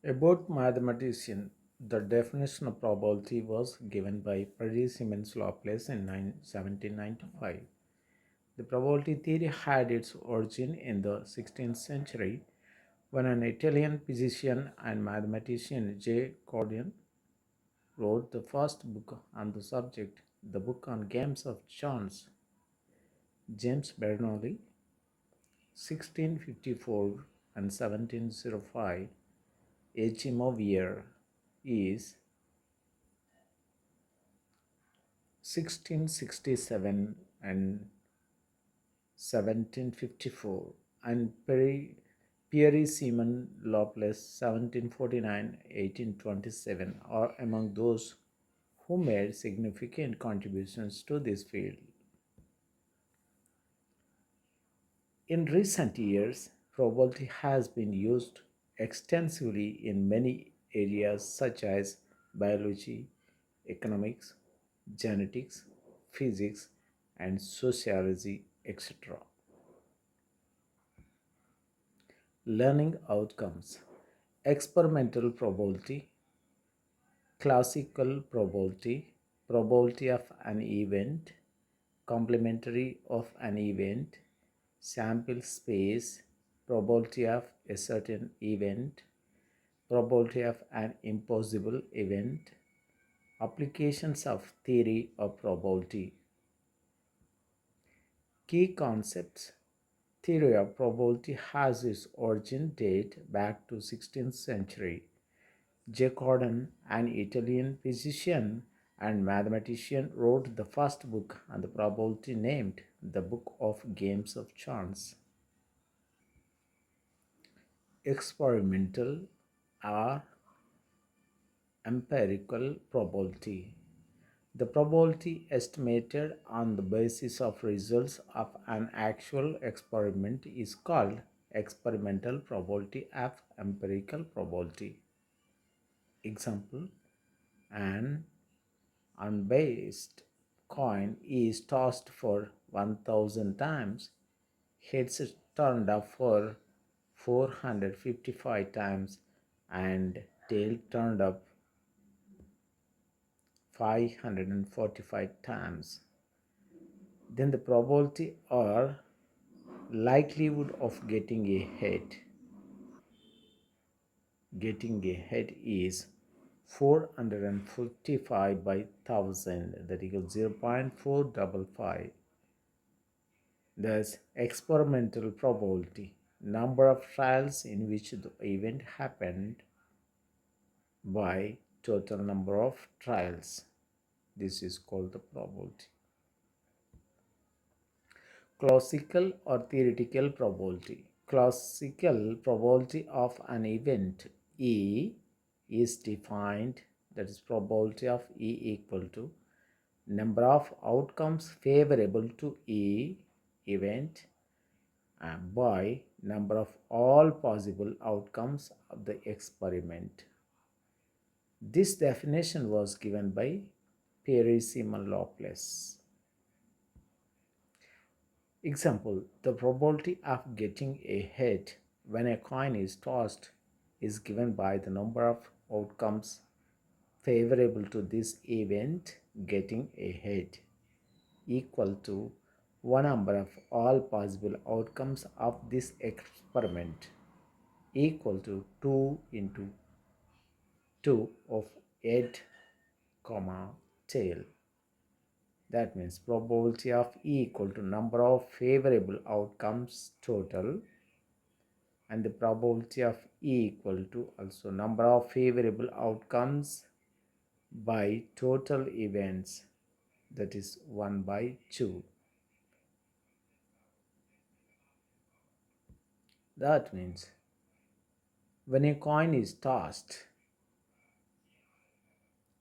About mathematician, the definition of probability was given by Parry-Siemens Laplace in 1795. The probability theory had its origin in the 16th century when an Italian physician and mathematician J. Cordon wrote the first book on the subject, the book on games of chance. James Bernoulli, 1654 and 1705, Echimovier is 1667 and 1754, and Pierre Simon Laplace 1749-1827 are among those who made significant contributions to this field. In recent years, probability has been used extensively in many areas such as biology, economics, genetics, physics, and sociology, etc. Learning outcomes: experimental probability, classical probability, probability of an event, complementary of an event, sample space, probability of a certain event, probability of an impossible event, applications of theory of probability. Key concepts: theory of probability has its origin date back to 16th century. Jacquardin, an Italian physician and mathematician, wrote the first book on the probability named the Book of Games of Chance. Experimental or empirical probability: the probability estimated on the basis of results of an actual experiment is called experimental probability of empirical probability. Example: an unbiased coin is tossed for 1000 times, heads turned up for 455 times, and tail turned up 545 times. Then the probability or likelihood of getting a head is 455 by 1000, that equals 0.455. Thus, experimental probability: number of trials in which the event happened by total number of trials. This is called the probability. Classical or theoretical probability. Classical probability of an event E is defined, that is probability of E equal to number of outcomes favorable to E event by number of all possible outcomes of the experiment. This definition was given by Pierre-Simon Laplace. Example: the probability of getting a head when a coin is tossed is given by the number of outcomes favorable to this event, getting a head, equal to one number of all possible outcomes of this experiment, equal to 2 into 2 of head comma tail. That means probability of E equal to number of favorable outcomes total, and the probability of E equal to also number of favorable outcomes by total events, that is 1 by 2. That means when a coin is tossed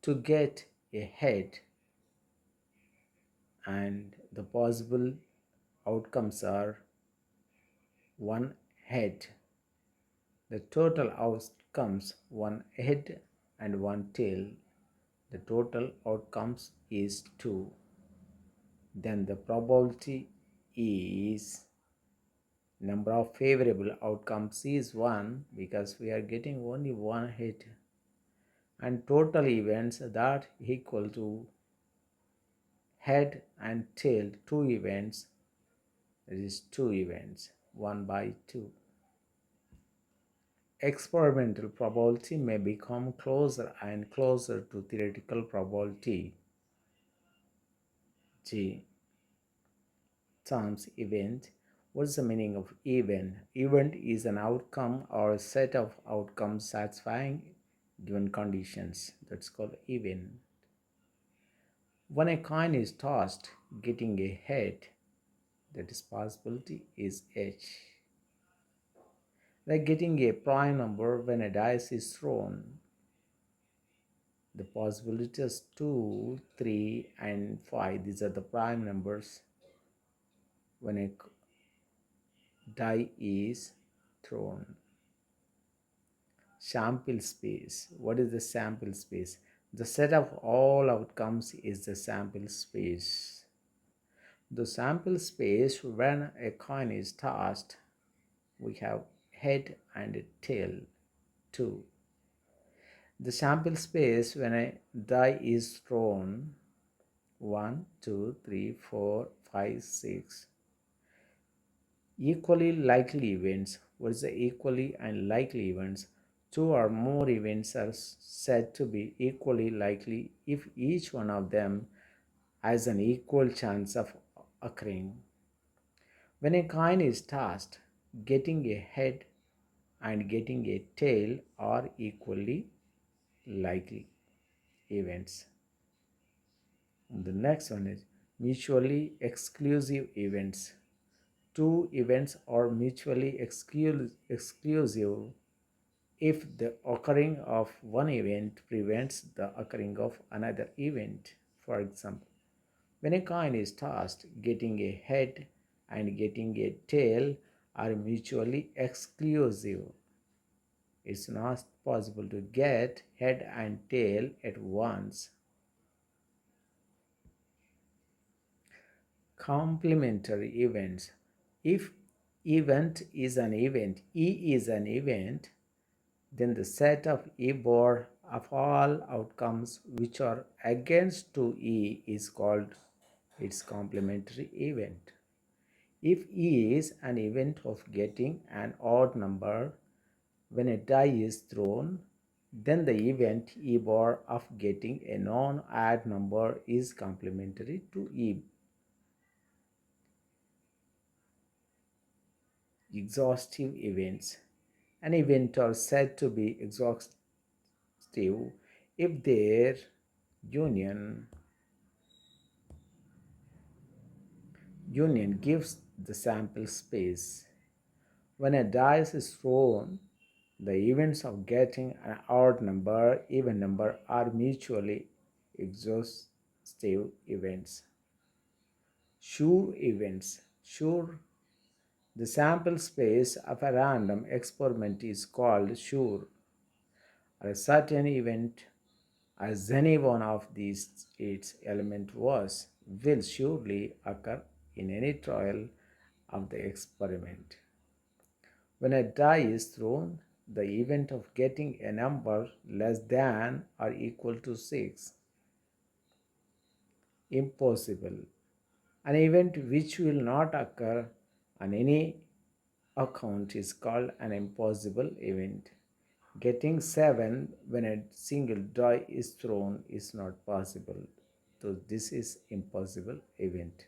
to get a head, and the possible outcomes are one head, the total outcomes one head and one tail, the total outcomes is 2. Then the probability is Number of favorable outcomes is 1 because we are getting only one hit, and total events that equal to head and tail 2 events, that is 2 events, 1 by 2. Experimental probability may become closer and closer to theoretical probability. G. Terms event. What's the meaning of event? Event is an outcome or a set of outcomes satisfying given conditions. That's called event. When a coin is tossed, getting a head, that is possibility is H. Like getting a prime number when a dice is thrown, the possibilities 2, 3, and 5. These are the prime numbers when a die is thrown. Sample space. What is the sample space? The set of all outcomes is the sample space. The sample space when a coin is tossed, we have head and tail 2. The sample space when a die is thrown, 1, 2, 3, 4, 5, 6. Equally likely events. What is the equally and likely events? 2 or more events are said to be equally likely if each one of them has an equal chance of occurring. When a coin is tossed, getting a head and getting a tail are equally likely events. And the next one is mutually exclusive events. Two events are mutually exclusive if the occurring of one event prevents the occurring of another event. For example, when a coin is tossed, getting a head and getting a tail are mutually exclusive. It's not possible to get head and tail at once. Complementary events. If event is an event, E is an event, then the set of E bar of all outcomes which are against to E is called its complementary event. If E is an event of getting an odd number when a die is thrown, then the event E bar of getting a non-odd number is complementary to E. Exhaustive events. An event are said to be exhaustive if their union gives the sample space. When a dice is thrown, the events of getting an odd number, even number are mutually exhaustive events. Sure events. Sure. The sample space of a random experiment is called sure. A certain event, as any one of these its element was, will surely occur in any trial of the experiment. When a die is thrown, the event of getting a number less than or equal to 6. Impossible. An event which will not occur on any account is called an impossible event. Getting 7 when a single die is thrown is not possible. So this is impossible event.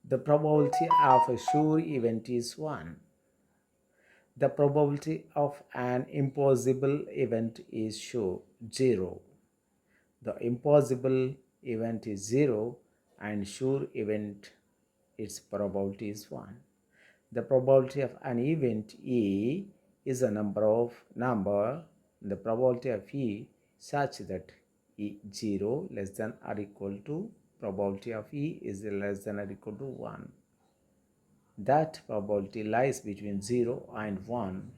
The probability of a sure event is 1. The probability of an impossible event is 0. The impossible event is 0 and sure event its probability is 1. The probability of an event E is a number, the probability of E such that E 0 less than or equal to probability of E is less than or equal to 1. That probability lies between 0 and 1.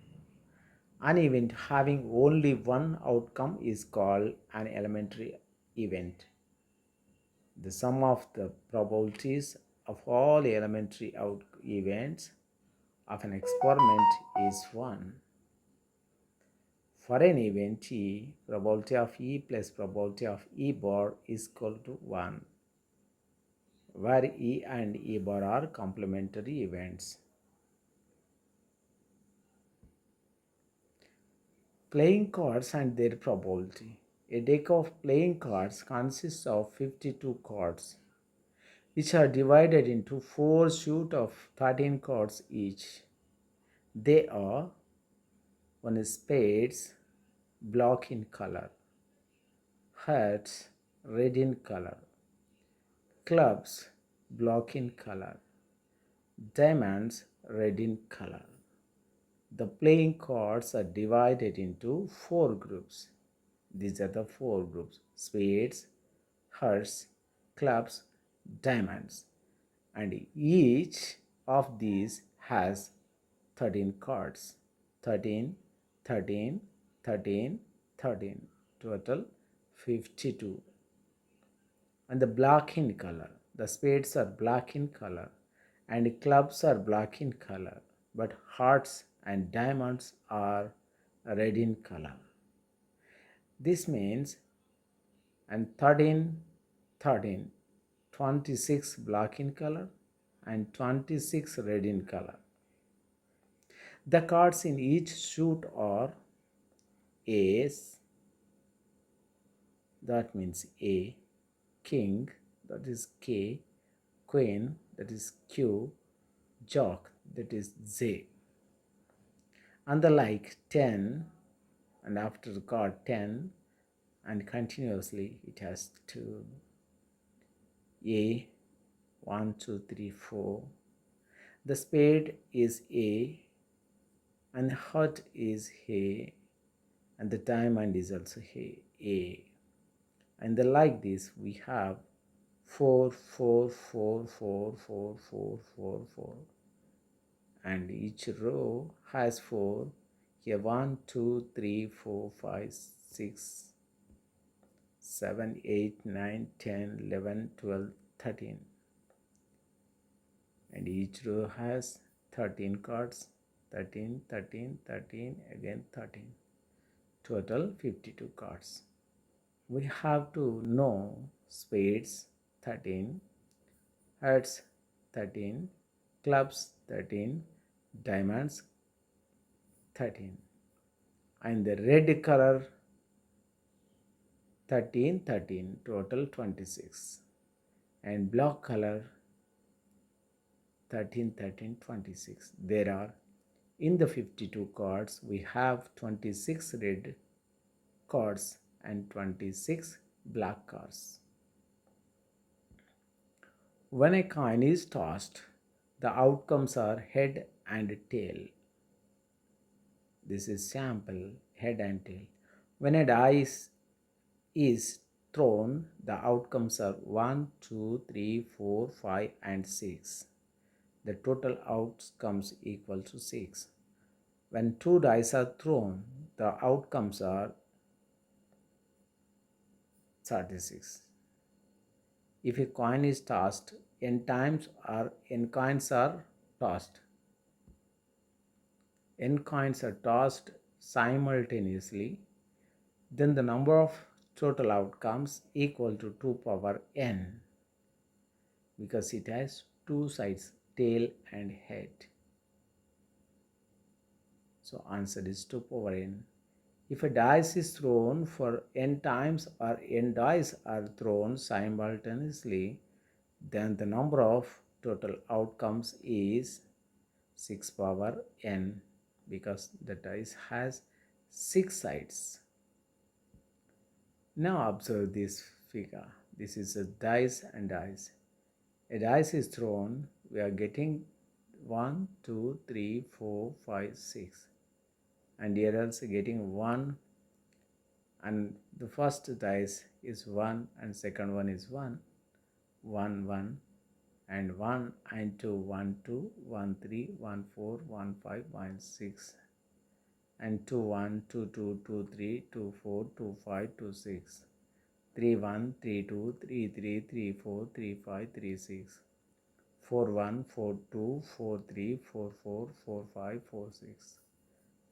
An event having only one outcome is called an elementary event. The sum of the probabilities of all elementary out events of an experiment is 1. For an event E, probability of E plus probability of E bar is equal to 1, where E and E bar are complementary events. Playing cards and their probability. A deck of playing cards consists of 52 cards, which are divided into 4 suites of 13 cards each. They are: 1 is spades, black in color; hearts, red in color; clubs, black in color; diamonds, red in color. The playing cards are divided into 4 groups. These are the 4 groups: spades, hearts, clubs, diamonds. And each of these has 13 cards. 13, 13, 13, 13. Total 52. And the black in color. The spades are black in color and clubs are black in color, but hearts and diamonds are red in color. This means, and 13, 13, 26 black in color and 26 red in color. The cards in each suit are ace, that means A; king, that is K; queen, that is Q; jack, that is Z. And the like 10, and after the card 10, and continuously it has 2, A, 1, 2, 3, 4. The spade is A, and the heart is A, and the diamond is also A. And the like this we have 4, 4, 4, 4, 4, 4, 4, 4. And each row has 4. Here 1, 2, 3, 4, 5, 6, 7, 8, 9, 10, 11, 12, 13. And each row has 13 cards. 13, 13, 13, again 13. Total 52 cards. We have to know spades 13, hearts 13, clubs 13, diamonds 13. And the red color 13, 13, total 26. And black color 13, 13, 26. There are, in the 52 cards, we have 26 red cards and 26 black cards. When a coin is tossed, the outcomes are head and tail. This is sample head and tail. When a dice is thrown, the outcomes are 1, 2, 3, 4, 5, and 6. The total outcomes equal to 6. When 2 dice are thrown, the outcomes are 36. If a coin is tossed, n times or n coins are tossed. N coins are tossed simultaneously, then the number of total outcomes equal to 2 power n, because it has 2 sides, tail and head. So answer is 2 power n. If a dice is thrown for n times or n dice are thrown simultaneously, then the number of total outcomes is 6 power n, because the dice has 6 sides. Now observe this figure. This is a dice and dice. A dice is thrown, we are getting 1, 2, 3, 4, 5, 6. And here also getting 1, and the first dice is 1 and second one is 1, 1, 1, and 1 and 2, 1, 2, 1, 3, 1, 4, 1, 5, 1, 6, and 2, 1, 2, 2, 2, 3, 2, 4, 2, 5, 2, 6, 3, 1, 3, 2, 3, 3, 3, 4, 3, 5, 3, 6, 4-1, 4-2, 4-3, 4-4, 4-5, 4-6.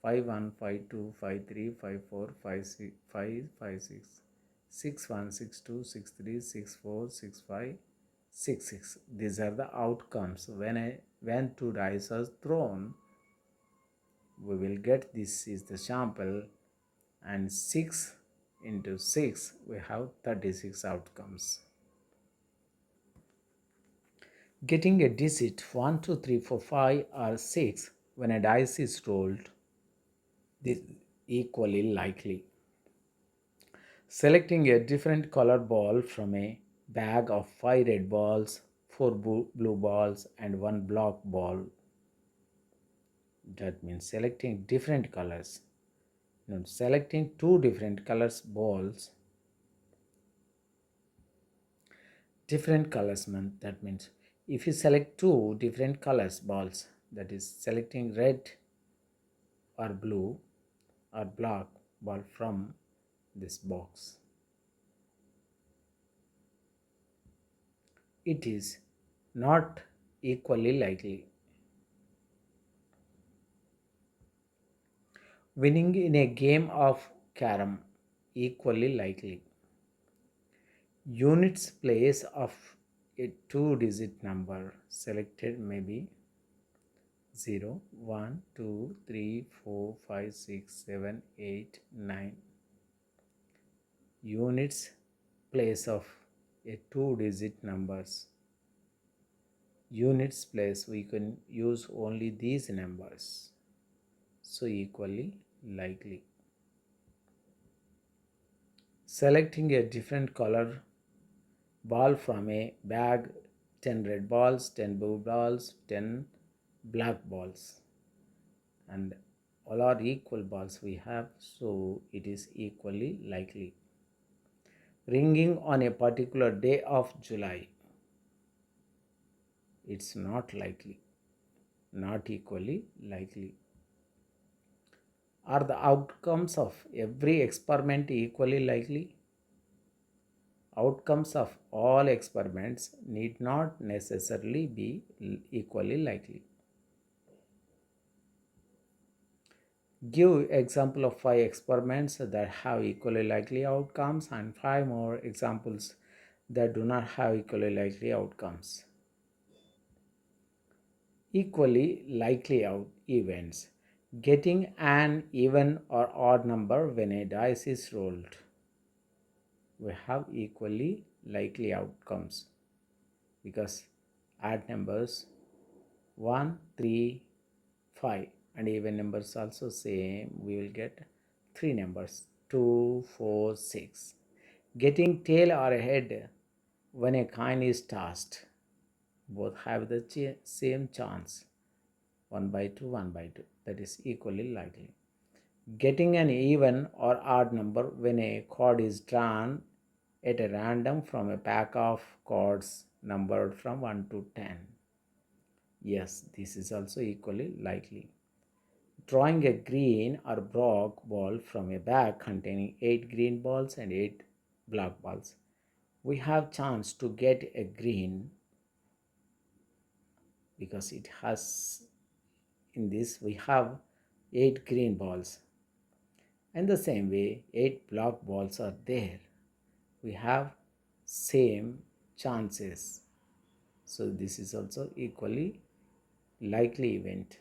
5-1, 5-2, 5-3, 5-4, 5-6, 5-5-6. 6-1, 6-2, 6-3, 6-4, 6-5, 6-6. These are the outcomes. When two dice are thrown, we will get this is the sample, and 6 into 6 we have 36 outcomes. Getting a digit 1, 2, 3, 4, 5 or 6 when a dice is rolled, this is equally likely. Selecting a different color ball from a bag of 5 red balls, 4 blue balls and 1 black ball. That means selecting different colors. Now, selecting 2 different colors balls, different colors mean that means if you select 2 different colors balls, that is selecting red or blue or black ball from this box, it is not equally likely. Winning in a game of carom, equally likely. Units place of a 2-digit number selected may be 0, 1, 2, 3, 4, 5, 6, 7, 8, 9. Units place of a 2-digit numbers. Units place we can use only these numbers, so equally likely. Selecting a different color ball from a bag, 10 red balls, 10 blue balls, 10 black balls, and all are equal balls we have, so it is equally likely. Ringing on a particular day of July, it's not likely, not equally likely. Are the outcomes of every experiment equally likely? Outcomes of all experiments need not necessarily be equally likely. Give example of 5 experiments that have equally likely outcomes and 5 more examples that do not have equally likely outcomes. Equally likely events. Getting an even or odd number when a dice is rolled. We have equally likely outcomes because odd numbers 1, 3, 5 and even numbers also same, we will get 3 numbers 2, 4, 6. Getting tail or head when a coin is tossed, both have the same chance, 1 by 2, 1 by 2, that is equally likely. Getting an even or odd number when a card is drawn at a random from a pack of cards numbered from 1 to 10. Yes, this is also equally likely. Drawing a green or black ball from a bag containing 8 green balls and 8 black balls, we have chance to get a green because it has, in this we have 8 green balls, and the same way 8 black balls are there, we have same chances, so this is also equally likely event.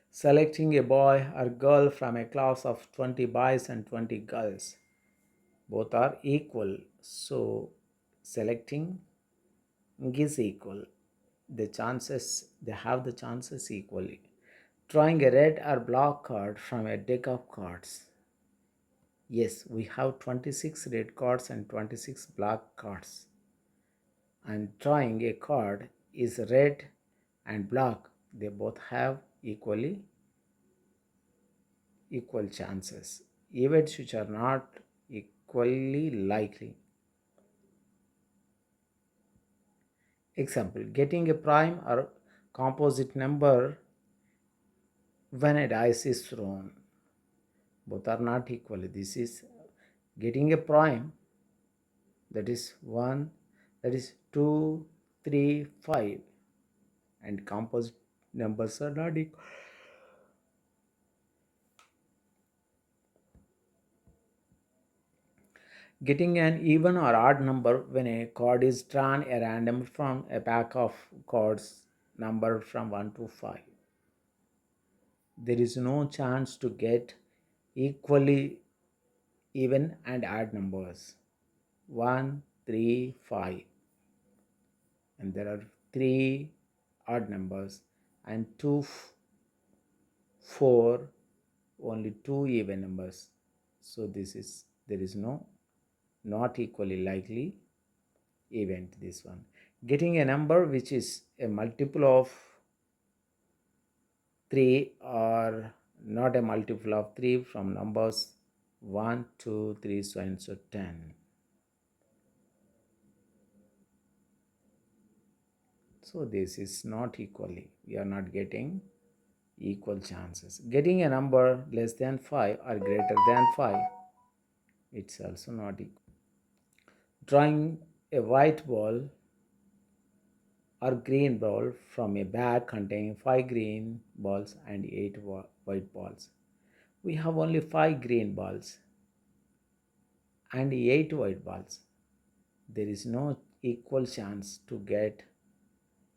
Selecting a boy or girl from a class of 20 boys and 20 girls, both are equal, so selecting is equal, the chances, they have the chances equally. Drawing a red or black card from a deck of cards, yes, we have 26 red cards and 26 black cards, and drawing a card is red and black, they both have equal chances. Events which are not equally likely. Example, getting a prime or composite number when a dice is thrown, both are not equal. This is getting a prime, that is 1, that is 2, 3, 5, and composite numbers are not equal. Getting an even or odd number when a card is drawn a random from a pack of cards numbered from 1 to 5. There is no chance to get equally even and odd numbers 1, 3, 5, and there are 3 odd numbers and 2, 4, only 2 even numbers. So there is no not equally likely event. This one, getting a number which is a multiple of 3 or not a multiple of 3 from numbers 1, 2, 3, so and so 10. So this is not equally, we are not getting equal chances. Getting a number less than 5 or greater than 5, it's also not equal. Drawing a white ball or green ball from a bag containing 5 green balls and 8 white balls. We have only 5 green balls and 8 white balls. There is no equal chance to get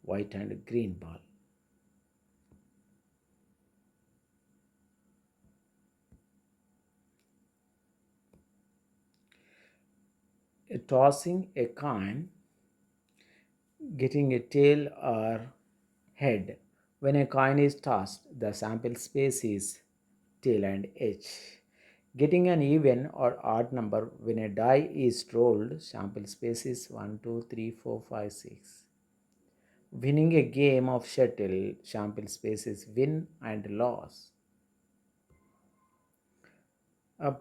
white and green ball. Tossing a coin, getting a tail or head. When a coin is tossed, the sample space is tail and edge. Getting an even or odd number when a die is rolled, sample space is 1, 2, 3, 4, 5, 6. Winning a game of shuttle, sample space is win and loss.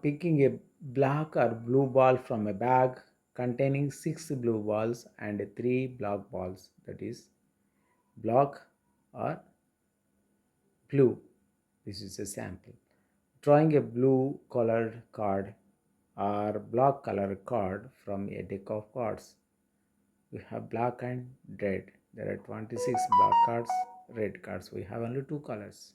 Picking a black or blue ball from a bag containing 6 blue balls and 3 black balls, that is black or blue. This is a sample. Drawing a blue colored card or black colored card from a deck of cards. We have black and red. There are 26 black cards, red cards. We have only 2 colors.